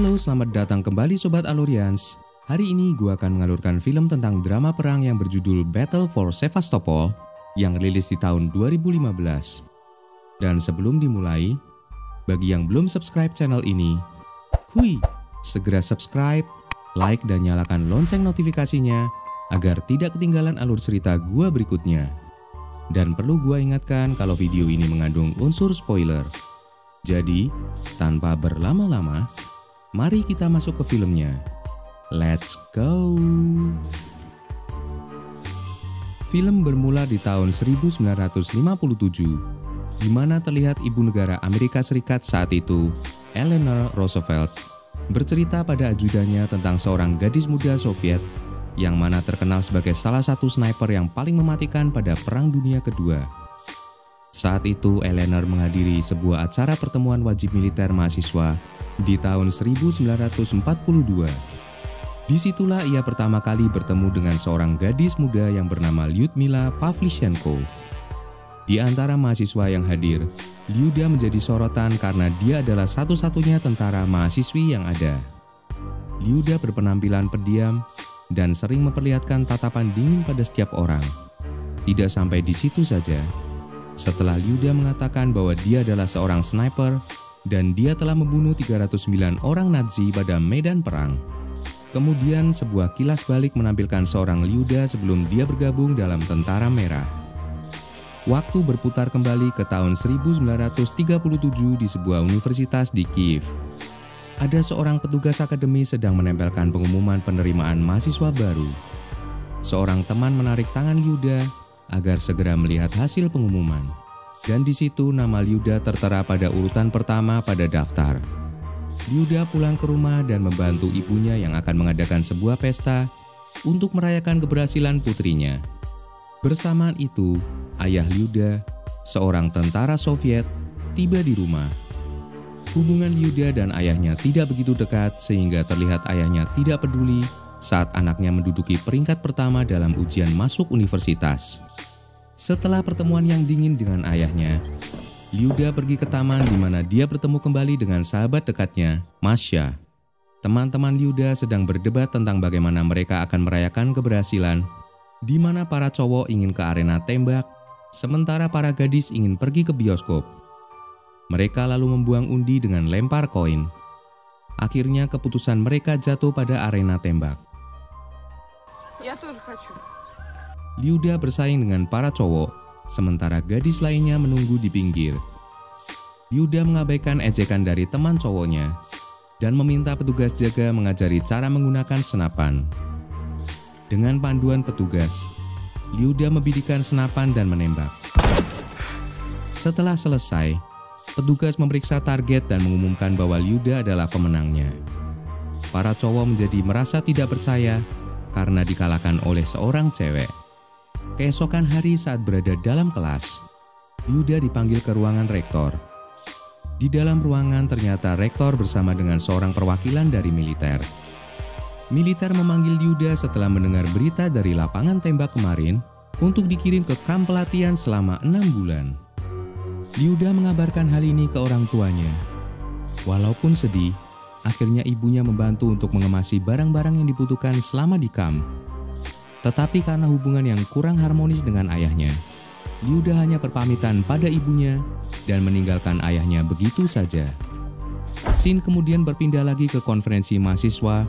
Halo, selamat datang kembali Sobat Alurians. Hari ini gue akan mengalurkan film tentang drama perang yang berjudul Battle for Sevastopol yang rilis di tahun 2015. Dan sebelum dimulai, bagi yang belum subscribe channel ini, segera subscribe, like, dan nyalakan lonceng notifikasinya agar tidak ketinggalan alur cerita gue berikutnya. Dan perlu gue ingatkan kalau video ini mengandung unsur spoiler. Jadi, tanpa berlama-lama, mari kita masuk ke filmnya. Let's go! Film bermula di tahun 1957, di mana terlihat ibu negara Amerika Serikat saat itu, Eleanor Roosevelt, bercerita pada ajudannya tentang seorang gadis muda Soviet yang mana terkenal sebagai salah satu sniper yang paling mematikan pada Perang Dunia Kedua. Saat itu, Eleanor menghadiri sebuah acara pertemuan wajib militer mahasiswa di tahun 1942. Disitulah ia pertama kali bertemu dengan seorang gadis muda yang bernama Lyudmila Pavlichenko. Di antara mahasiswa yang hadir, Lyuda menjadi sorotan karena dia adalah satu-satunya tentara mahasiswi yang ada. Lyuda berpenampilan pendiam dan sering memperlihatkan tatapan dingin pada setiap orang. Tidak sampai di situ saja. Setelah Lyuda mengatakan bahwa dia adalah seorang sniper dan dia telah membunuh 309 orang Nazi pada medan perang. Kemudian sebuah kilas balik menampilkan seorang Lyuda sebelum dia bergabung dalam Tentara Merah. Waktu berputar kembali ke tahun 1937 di sebuah universitas di Kiev. Ada seorang petugas akademi sedang menempelkan pengumuman penerimaan mahasiswa baru. Seorang teman menarik tangan Lyuda agar segera melihat hasil pengumuman. Dan di situ nama Lyuda tertera pada urutan pertama pada daftar. Lyuda pulang ke rumah dan membantu ibunya yang akan mengadakan sebuah pesta untuk merayakan keberhasilan putrinya. Bersamaan itu, ayah Lyuda, seorang tentara Soviet, tiba di rumah. Hubungan Lyuda dan ayahnya tidak begitu dekat sehingga terlihat ayahnya tidak peduli saat anaknya menduduki peringkat pertama dalam ujian masuk universitas. Setelah pertemuan yang dingin dengan ayahnya, Lyuda pergi ke taman di mana dia bertemu kembali dengan sahabat dekatnya, Masha. Teman-teman Lyuda sedang berdebat tentang bagaimana mereka akan merayakan keberhasilan, di mana para cowok ingin ke arena tembak, sementara para gadis ingin pergi ke bioskop. Mereka lalu membuang undi dengan lempar koin. Akhirnya keputusan mereka jatuh pada arena tembak. Lyuda bersaing dengan para cowok, sementara gadis lainnya menunggu di pinggir. Lyuda mengabaikan ejekan dari teman cowoknya dan meminta petugas jaga mengajari cara menggunakan senapan. Dengan panduan petugas, Lyuda membidikan senapan dan menembak. Setelah selesai, petugas memeriksa target dan mengumumkan bahwa Lyuda adalah pemenangnya. Para cowok menjadi merasa tidak percaya karena dikalahkan oleh seorang cewek. Keesokan hari saat berada dalam kelas, Lyuda dipanggil ke ruangan rektor. Di dalam ruangan ternyata rektor bersama dengan seorang perwakilan dari militer. Militer memanggil Lyuda setelah mendengar berita dari lapangan tembak kemarin untuk dikirim ke kamp pelatihan selama 6 bulan. Lyuda mengabarkan hal ini ke orang tuanya. Walaupun sedih, akhirnya ibunya membantu untuk mengemasi barang-barang yang dibutuhkan selama di kamp. Tetapi karena hubungan yang kurang harmonis dengan ayahnya, Lyuda hanya berpamitan pada ibunya dan meninggalkan ayahnya begitu saja. Scene kemudian berpindah lagi ke konferensi mahasiswa,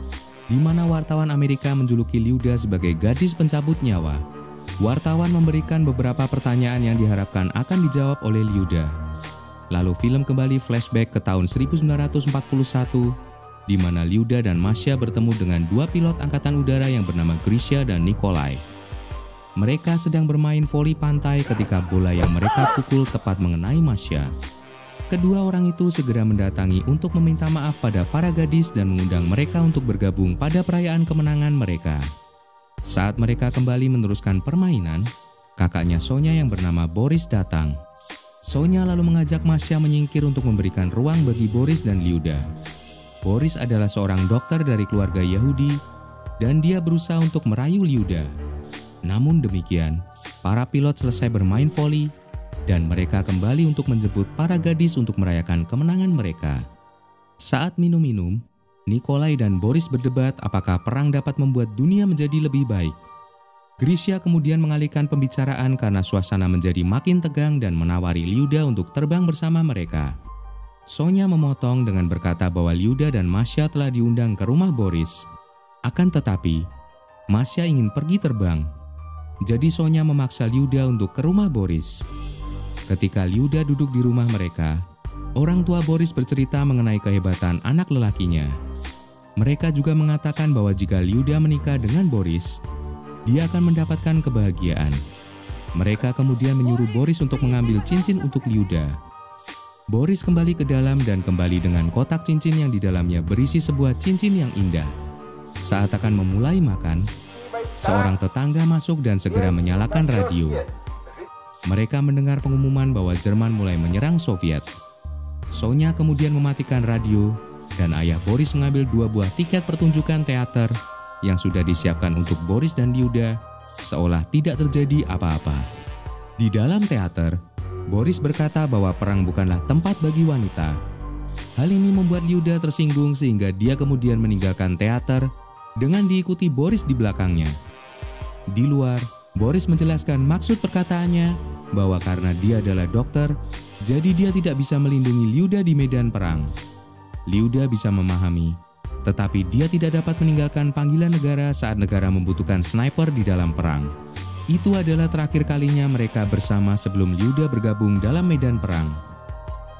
di mana wartawan Amerika menjuluki Lyuda sebagai gadis pencabut nyawa. Wartawan memberikan beberapa pertanyaan yang diharapkan akan dijawab oleh Lyuda. Lalu film kembali flashback ke tahun 1941, di mana Lyuda dan Masha bertemu dengan dua pilot angkatan udara yang bernama Grisha dan Nikolai. Mereka sedang bermain voli pantai ketika bola yang mereka pukul tepat mengenai Masha. Kedua orang itu segera mendatangi untuk meminta maaf pada para gadis dan mengundang mereka untuk bergabung pada perayaan kemenangan mereka. Saat mereka kembali meneruskan permainan, kakaknya Sonya yang bernama Boris datang. Sonya lalu mengajak Masha menyingkir untuk memberikan ruang bagi Boris dan Lyuda. Boris adalah seorang dokter dari keluarga Yahudi dan dia berusaha untuk merayu Lyuda. Namun demikian, para pilot selesai bermain voli dan mereka kembali untuk menjemput para gadis untuk merayakan kemenangan mereka. Saat minum-minum, Nikolai dan Boris berdebat apakah perang dapat membuat dunia menjadi lebih baik. Grisha kemudian mengalihkan pembicaraan karena suasana menjadi makin tegang dan menawari Lyuda untuk terbang bersama mereka. Sonya memotong dengan berkata bahwa Lyuda dan Masya telah diundang ke rumah Boris. Akan tetapi, Masya ingin pergi terbang. Jadi Sonya memaksa Lyuda untuk ke rumah Boris. Ketika Lyuda duduk di rumah mereka, orang tua Boris bercerita mengenai kehebatan anak lelakinya. Mereka juga mengatakan bahwa jika Lyuda menikah dengan Boris, dia akan mendapatkan kebahagiaan. Mereka kemudian menyuruh Boris untuk mengambil cincin untuk Lyuda. Boris kembali ke dalam dan kembali dengan kotak cincin yang di dalamnya berisi sebuah cincin yang indah. Saat akan memulai makan, seorang tetangga masuk dan segera menyalakan radio. Mereka mendengar pengumuman bahwa Jerman mulai menyerang Soviet. Sonya kemudian mematikan radio dan ayah Boris mengambil 2 buah tiket pertunjukan teater yang sudah disiapkan untuk Boris dan Lyuda, seolah tidak terjadi apa-apa. Di dalam teater, Boris berkata bahwa perang bukanlah tempat bagi wanita. Hal ini membuat Lyuda tersinggung sehingga dia kemudian meninggalkan teater dengan diikuti Boris di belakangnya. Di luar, Boris menjelaskan maksud perkataannya bahwa karena dia adalah dokter, jadi dia tidak bisa melindungi Lyuda di medan perang. Lyuda bisa memahami, tetapi dia tidak dapat meninggalkan panggilan negara saat negara membutuhkan sniper di dalam perang. Itu adalah terakhir kalinya mereka bersama sebelum Lyuda bergabung dalam medan perang.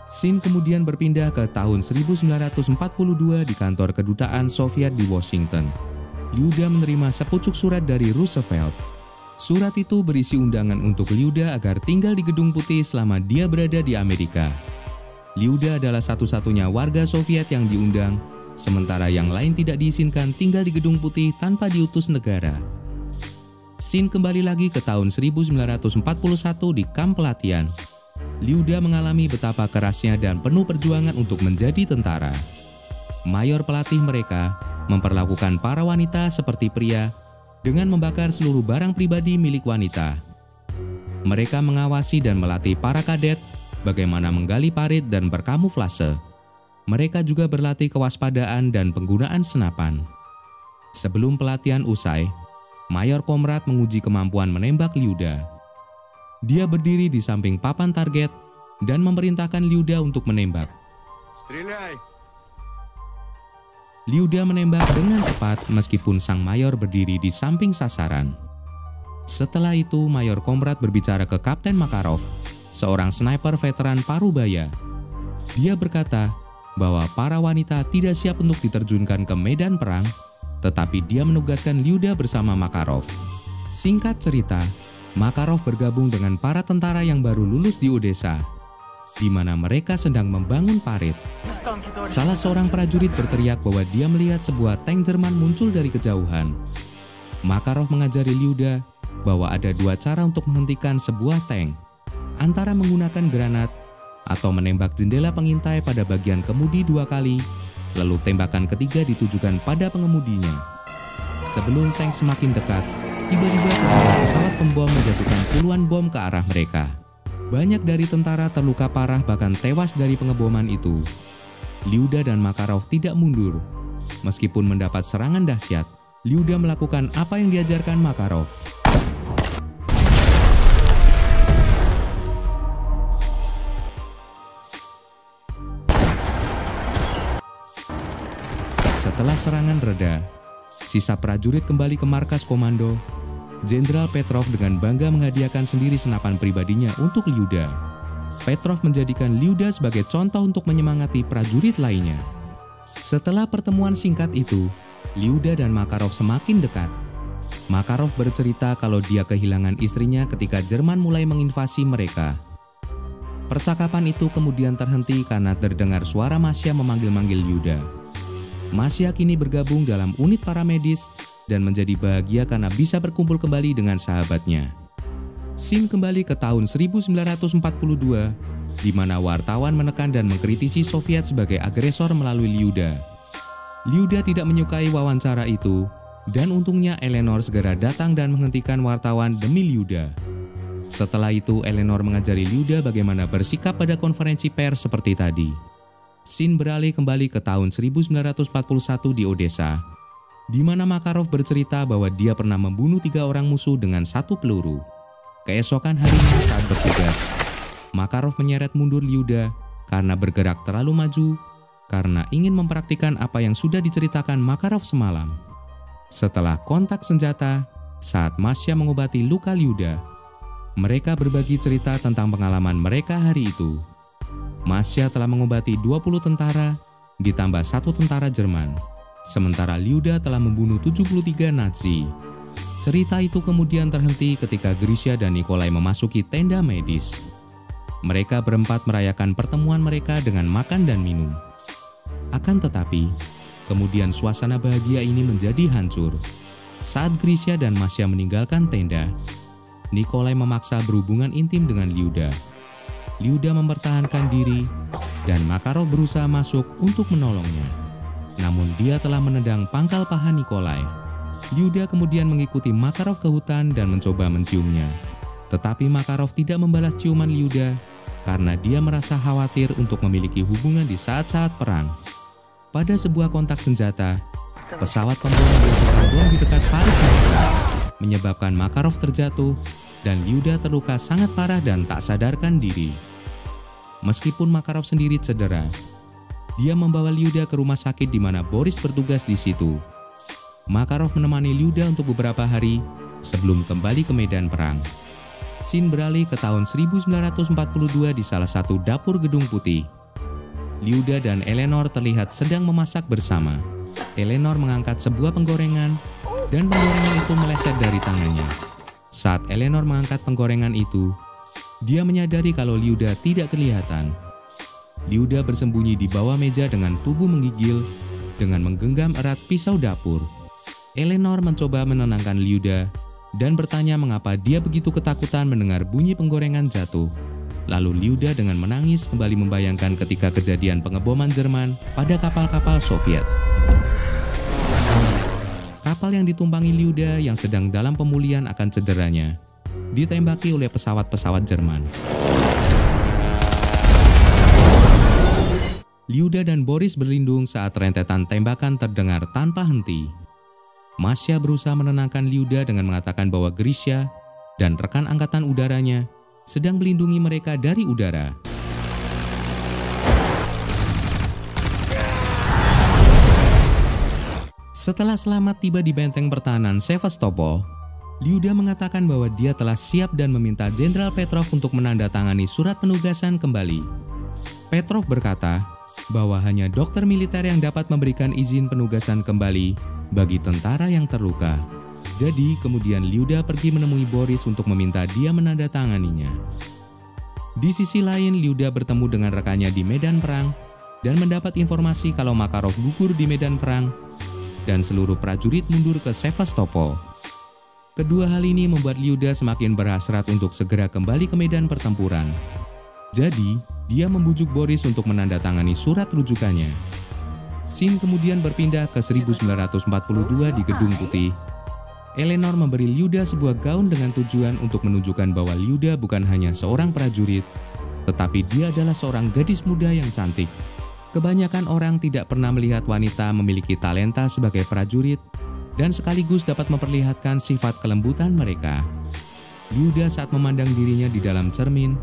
Scene kemudian berpindah ke tahun 1942 di kantor kedutaan Soviet di Washington. Lyuda menerima sepucuk surat dari Roosevelt. Surat itu berisi undangan untuk Lyuda agar tinggal di Gedung Putih selama dia berada di Amerika. Lyuda adalah satu-satunya warga Soviet yang diundang, sementara yang lain tidak diizinkan tinggal di Gedung Putih tanpa diutus negara. Scene kembali lagi ke tahun 1941 di kamp pelatihan. Lyuda mengalami betapa kerasnya dan penuh perjuangan untuk menjadi tentara. Mayor pelatih mereka memperlakukan para wanita seperti pria dengan membakar seluruh barang pribadi milik wanita. Mereka mengawasi dan melatih para kadet bagaimana menggali parit dan berkamuflase. Mereka juga berlatih kewaspadaan dan penggunaan senapan. Sebelum pelatihan usai, Mayor Komrat menguji kemampuan menembak Lyuda. Dia berdiri di samping papan target dan memerintahkan Lyuda untuk menembak. Lyuda menembak dengan tepat meskipun sang mayor berdiri di samping sasaran. Setelah itu, Mayor Komrat berbicara ke Kapten Makarov, seorang sniper veteran Parubaya. Dia berkata bahwa para wanita tidak siap untuk diterjunkan ke medan perang, tetapi dia menugaskan Lyuda bersama Makarov. Singkat cerita, Makarov bergabung dengan para tentara yang baru lulus di Odessa, di mana mereka sedang membangun parit. Salah seorang prajurit berteriak bahwa dia melihat sebuah tank Jerman muncul dari kejauhan. Makarov mengajari Lyuda bahwa ada 2 cara untuk menghentikan sebuah tank, antara menggunakan granat atau menembak jendela pengintai pada bagian kemudi 2 kali, lalu tembakan ketiga ditujukan pada pengemudinya. Sebelum tank semakin dekat, tiba-tiba sejumlah pesawat pembom menjatuhkan puluhan bom ke arah mereka. Banyak dari tentara terluka parah bahkan tewas dari pengeboman itu. Lyuda dan Makarov tidak mundur. Meskipun mendapat serangan dahsyat, Lyuda melakukan apa yang diajarkan Makarov. Setelah serangan reda, sisa prajurit kembali ke markas komando. Jenderal Petrov dengan bangga menghadiahkan sendiri senapan pribadinya untuk Lyuda. Petrov menjadikan Lyuda sebagai contoh untuk menyemangati prajurit lainnya. Setelah pertemuan singkat itu, Lyuda dan Makarov semakin dekat. Makarov bercerita kalau dia kehilangan istrinya ketika Jerman mulai menginvasi mereka. Percakapan itu kemudian terhenti karena terdengar suara Masya memanggil-manggil Lyuda. Masya kini bergabung dalam unit paramedis dan menjadi bahagia karena bisa berkumpul kembali dengan sahabatnya. Scene kembali ke tahun 1942, di mana wartawan menekan dan mengkritisi Soviet sebagai agresor melalui Lyuda. Lyuda tidak menyukai wawancara itu, dan untungnya Eleanor segera datang dan menghentikan wartawan demi Lyuda. Setelah itu, Eleanor mengajari Lyuda bagaimana bersikap pada konferensi pers seperti tadi. Scene beralih kembali ke tahun 1941 di Odessa, di mana Makarov bercerita bahwa dia pernah membunuh 3 orang musuh dengan 1 peluru. Keesokan harinya saat bertugas, Makarov menyeret mundur Lyuda karena bergerak terlalu maju karena ingin mempraktikkan apa yang sudah diceritakan Makarov semalam. Setelah kontak senjata, saat Masya mengobati luka Lyuda, mereka berbagi cerita tentang pengalaman mereka hari itu. Masya telah mengobati 20 tentara, ditambah 1 tentara Jerman, sementara Lyuda telah membunuh 73 Nazi. Cerita itu kemudian terhenti ketika Grisha dan Nikolai memasuki tenda medis. Mereka berempat merayakan pertemuan mereka dengan makan dan minum. Akan tetapi, kemudian suasana bahagia ini menjadi hancur. Saat Grisha dan Masya meninggalkan tenda, Nikolai memaksa berhubungan intim dengan Lyuda. Lyuda mempertahankan diri, dan Makarov berusaha masuk untuk menolongnya. Namun dia telah menendang pangkal paha Nikolai. Lyuda kemudian mengikuti Makarov ke hutan dan mencoba menciumnya. Tetapi Makarov tidak membalas ciuman Lyuda karena dia merasa khawatir untuk memiliki hubungan di saat-saat perang. Pada sebuah kontak senjata, pesawat pembom menjatuhkan bom di dekat parit mereka, menyebabkan Makarov terjatuh dan Lyuda terluka sangat parah dan tak sadarkan diri. Meskipun Makarov sendiri cedera, dia membawa Lyuda ke rumah sakit di mana Boris bertugas di situ. Makarov menemani Lyuda untuk beberapa hari sebelum kembali ke medan perang. Scene beralih ke tahun 1942 di salah satu dapur Gedung Putih. Lyuda dan Eleanor terlihat sedang memasak bersama. Eleanor mengangkat sebuah penggorengan dan penggorengan itu meleset dari tangannya. Saat Eleanor mengangkat penggorengan itu, dia menyadari kalau Lyuda tidak kelihatan. Lyuda bersembunyi di bawah meja dengan tubuh menggigil dengan menggenggam erat pisau dapur. Eleanor mencoba menenangkan Lyuda dan bertanya mengapa dia begitu ketakutan mendengar bunyi penggorengan jatuh. Lalu Lyuda dengan menangis kembali membayangkan ketika kejadian pengeboman Jerman pada kapal-kapal Soviet. Kapal yang ditumpangi Lyuda yang sedang dalam pemulihan akan cederanya ditembaki oleh pesawat-pesawat Jerman. Lyuda dan Boris berlindung saat rentetan tembakan terdengar tanpa henti. Masya berusaha menenangkan Lyuda dengan mengatakan bahwa Grisha dan rekan angkatan udaranya sedang melindungi mereka dari udara. Setelah selamat tiba di benteng pertahanan Sevastopol, Lyuda mengatakan bahwa dia telah siap dan meminta Jenderal Petrov untuk menandatangani surat penugasan kembali. Petrov berkata bahwa hanya dokter militer yang dapat memberikan izin penugasan kembali bagi tentara yang terluka. Jadi kemudian Lyuda pergi menemui Boris untuk meminta dia menandatanganinya. Di sisi lain, Lyuda bertemu dengan rekannya di medan perang dan mendapat informasi kalau Makarov gugur di medan perang dan seluruh prajurit mundur ke Sevastopol. Kedua hal ini membuat Lyuda semakin berhasrat untuk segera kembali ke medan pertempuran. Jadi, dia membujuk Boris untuk menandatangani surat rujukannya. Scene kemudian berpindah ke 1942 di Gedung Putih. Eleanor memberi Lyuda sebuah gaun dengan tujuan untuk menunjukkan bahwa Lyuda bukan hanya seorang prajurit, tetapi dia adalah seorang gadis muda yang cantik. Kebanyakan orang tidak pernah melihat wanita memiliki talenta sebagai prajurit dan sekaligus dapat memperlihatkan sifat kelembutan mereka. Lyuda saat memandang dirinya di dalam cermin,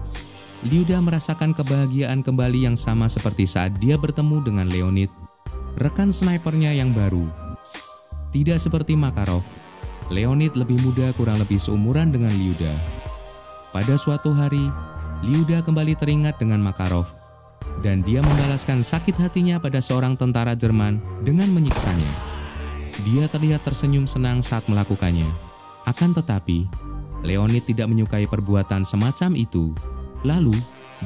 Lyuda merasakan kebahagiaan kembali yang sama seperti saat dia bertemu dengan Leonid, rekan snipernya yang baru. Tidak seperti Makarov, Leonid lebih muda kurang lebih seumuran dengan Lyuda. Pada suatu hari, Lyuda kembali teringat dengan Makarov, dan dia membalaskan sakit hatinya pada seorang tentara Jerman dengan menyiksanya. Dia terlihat tersenyum senang saat melakukannya. Akan tetapi, Leonid tidak menyukai perbuatan semacam itu. Lalu,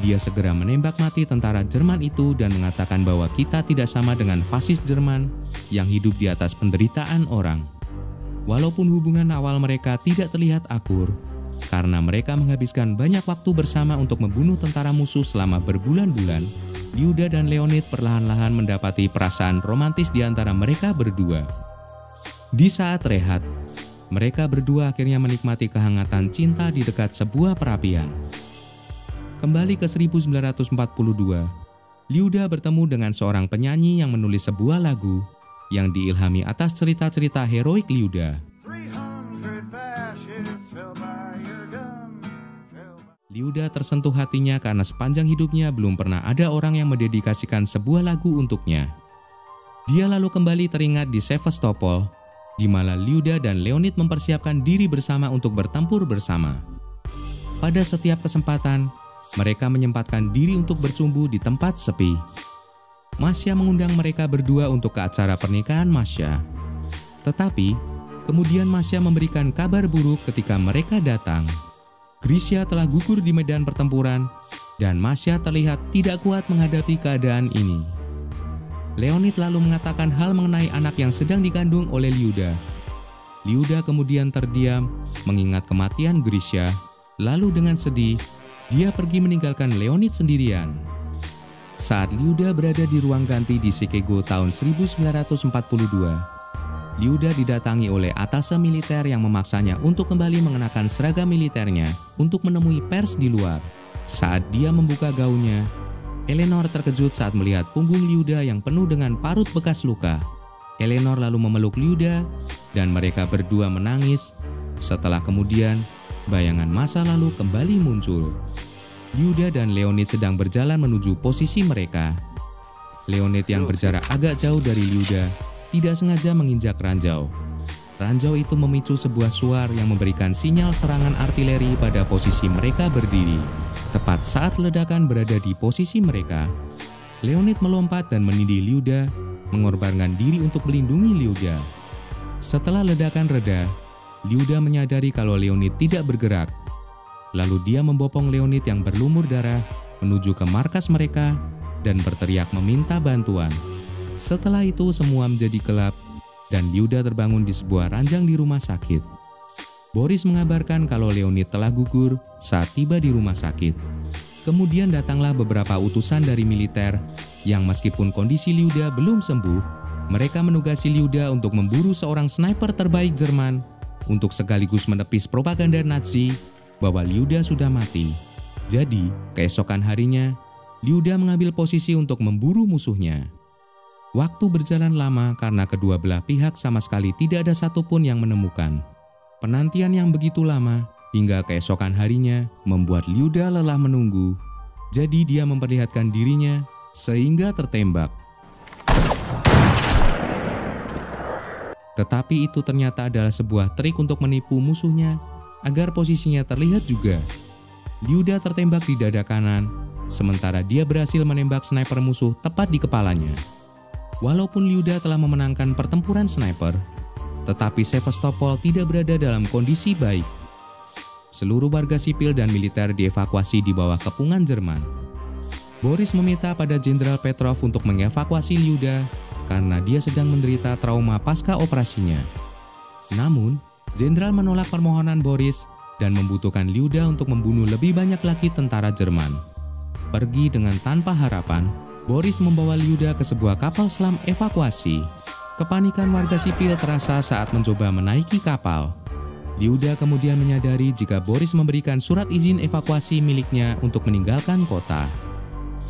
dia segera menembak mati tentara Jerman itu dan mengatakan bahwa kita tidak sama dengan fasis Jerman yang hidup di atas penderitaan orang. Walaupun hubungan awal mereka tidak terlihat akur, karena mereka menghabiskan banyak waktu bersama untuk membunuh tentara musuh selama berbulan-bulan, Lyuda dan Leonid perlahan-lahan mendapati perasaan romantis di antara mereka berdua. Di saat rehat, mereka berdua akhirnya menikmati kehangatan cinta di dekat sebuah perapian. Kembali ke 1942, Liuda bertemu dengan seorang penyanyi yang menulis sebuah lagu yang diilhami atas cerita-cerita heroik Liuda. Liuda tersentuh hatinya karena sepanjang hidupnya belum pernah ada orang yang mendedikasikan sebuah lagu untuknya. Dia lalu kembali teringat di Sevastopol, di mana Liuda dan Leonid mempersiapkan diri bersama untuk bertempur bersama. Pada setiap kesempatan, mereka menyempatkan diri untuk bercumbu di tempat sepi. Masya mengundang mereka berdua untuk ke acara pernikahan Masya. Tetapi, kemudian Masya memberikan kabar buruk ketika mereka datang. Grisha telah gugur di medan pertempuran, dan Masya terlihat tidak kuat menghadapi keadaan ini. Leonid lalu mengatakan hal mengenai anak yang sedang dikandung oleh Liuda. Liuda kemudian terdiam, mengingat kematian Grisha, lalu dengan sedih, dia pergi meninggalkan Leonid sendirian. Saat Liuda berada di ruang ganti di Chicago tahun 1942, Liuda didatangi oleh atase militer yang memaksanya untuk kembali mengenakan seragam militernya untuk menemui pers di luar. Saat dia membuka gaunnya, Eleanor terkejut saat melihat punggung Liuda yang penuh dengan parut bekas luka. Eleanor lalu memeluk Liuda dan mereka berdua menangis. Setelah kemudian, bayangan masa lalu kembali muncul. Liuda dan Leonid sedang berjalan menuju posisi mereka. Leonid yang berjarak agak jauh dari Liuda tidak sengaja menginjak ranjau. Ranjau itu memicu sebuah suar yang memberikan sinyal serangan artileri pada posisi mereka berdiri. Tepat saat ledakan berada di posisi mereka, Leonid melompat dan menindih Liuda, mengorbankan diri untuk melindungi Liuda. Setelah ledakan reda, Liuda menyadari kalau Leonid tidak bergerak. Lalu dia membopong Leonid yang berlumur darah menuju ke markas mereka dan berteriak meminta bantuan. Setelah itu semua menjadi gelap dan Liuda terbangun di sebuah ranjang di rumah sakit. Boris mengabarkan kalau Leonid telah gugur saat tiba di rumah sakit. Kemudian datanglah beberapa utusan dari militer yang meskipun kondisi Liuda belum sembuh, mereka menugasi Liuda untuk memburu seorang sniper terbaik Jerman untuk sekaligus menepis propaganda Nazi bahwa Liuda sudah mati. Jadi, keesokan harinya, Liuda mengambil posisi untuk memburu musuhnya. Waktu berjalan lama karena kedua belah pihak sama sekali tidak ada satupun yang menemukan. Penantian yang begitu lama hingga keesokan harinya membuat Liuda lelah menunggu. Jadi dia memperlihatkan dirinya sehingga tertembak. Tetapi itu ternyata adalah sebuah trik untuk menipu musuhnya agar posisinya terlihat juga. Liuda tertembak di dada kanan, sementara dia berhasil menembak sniper musuh tepat di kepalanya. Walaupun Liuda telah memenangkan pertempuran sniper, tetapi Sevastopol tidak berada dalam kondisi baik. Seluruh warga sipil dan militer dievakuasi di bawah kepungan Jerman. Boris meminta pada Jenderal Petrov untuk mengevakuasi Liuda karena dia sedang menderita trauma pasca operasinya. Namun, Jenderal menolak permohonan Boris dan membutuhkan Liuda untuk membunuh lebih banyak lagi tentara Jerman. Pergi dengan tanpa harapan, Boris membawa Liuda ke sebuah kapal selam evakuasi. Kepanikan warga sipil terasa saat mencoba menaiki kapal. Liuda kemudian menyadari jika Boris memberikan surat izin evakuasi miliknya untuk meninggalkan kota.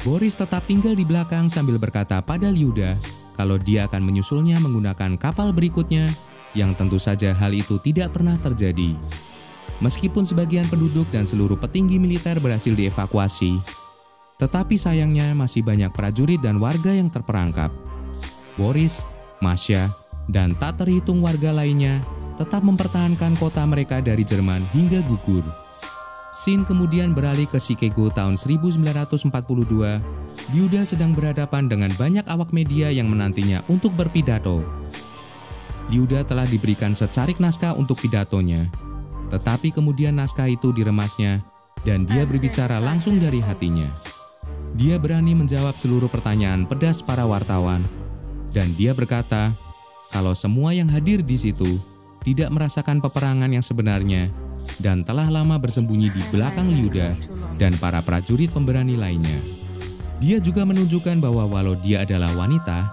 Boris tetap tinggal di belakang sambil berkata pada Liuda kalau dia akan menyusulnya menggunakan kapal berikutnya, yang tentu saja hal itu tidak pernah terjadi. Meskipun sebagian penduduk dan seluruh petinggi militer berhasil dievakuasi, tetapi sayangnya masih banyak prajurit dan warga yang terperangkap. Boris, Masya, dan tak terhitung warga lainnya tetap mempertahankan kota mereka dari Jerman hingga gugur. Scene kemudian beralih ke Chicago tahun 1942. Liuda sedang berhadapan dengan banyak awak media yang menantinya untuk berpidato. Liuda telah diberikan secarik naskah untuk pidatonya, tetapi kemudian naskah itu diremasnya dan dia berbicara langsung dari hatinya. Dia berani menjawab seluruh pertanyaan pedas para wartawan, dan dia berkata kalau semua yang hadir di situ tidak merasakan peperangan yang sebenarnya dan telah lama bersembunyi di belakang Liuda dan para prajurit pemberani lainnya. Dia juga menunjukkan bahwa walau dia adalah wanita,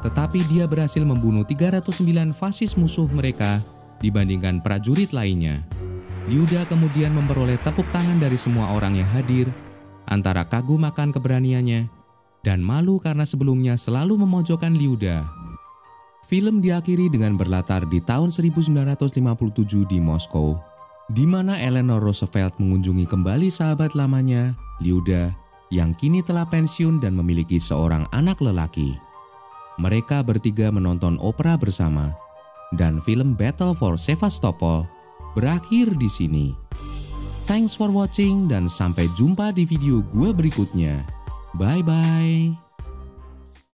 tetapi dia berhasil membunuh 309 fasis musuh mereka dibandingkan prajurit lainnya. Liuda kemudian memperoleh tepuk tangan dari semua orang yang hadir, antara kagum akan keberaniannya dan malu karena sebelumnya selalu memojokkan Lyuda. Film diakhiri dengan berlatar di tahun 1957 di Moskow, di mana Eleanor Roosevelt mengunjungi kembali sahabat lamanya, Lyuda, yang kini telah pensiun dan memiliki seorang anak lelaki. Mereka bertiga menonton opera bersama, dan film Battle for Sevastopol berakhir di sini. Thanks for watching dan sampai jumpa di video gue berikutnya. Bye-bye.